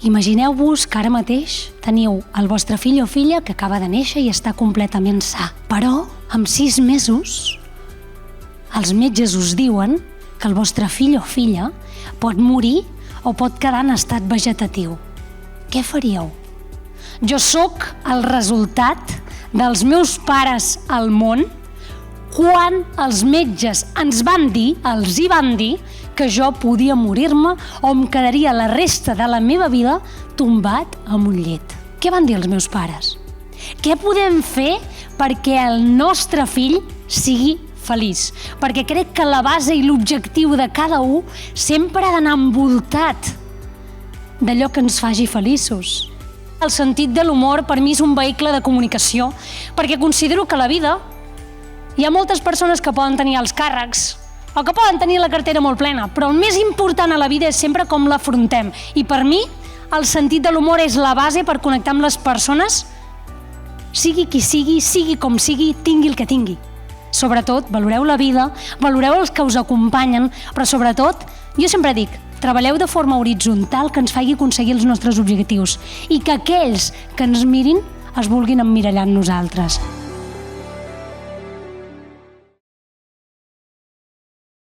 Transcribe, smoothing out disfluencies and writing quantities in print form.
Imagineu-vos que ara mateix teniu el vostre fill o filla que acaba de néixer i està completament sa. Però, amb 6 mesos, els metges us diuen que el vostre fill o filla pot morir o pot quedar en estat vegetatiu. Què faríeu? Jo sóc el resultat dels meus pares al món quan els metges els hi van dir que jo podia morir-me o em quedaria la resta de la meva vida tombat en un llit. Què van dir els meus pares? Què podem fer perquè el nostre fill sigui feliç? Perquè crec que la base i l'objectiu de cada un sempre ha d'anar envoltat d'allò que ens faci feliços. El sentit de l'humor per mi és un vehicle de comunicació, perquè considero que a la vida hi ha moltes persones que poden tenir els càrrecs o que poden tenir la cartera molt plena, però el més important a la vida és sempre com l'afrontem. I per mi, el sentit de l'humor és la base per connectar amb les persones, sigui qui sigui com sigui, tingui el que tingui. Sobretot, valoreu la vida, valoreu els que us acompanyen, però sobretot, jo sempre dic, treballeu de forma horitzontal que ens faci aconseguir els nostres objectius i que aquells que ens mirin es vulguin emmirallar en nosaltres.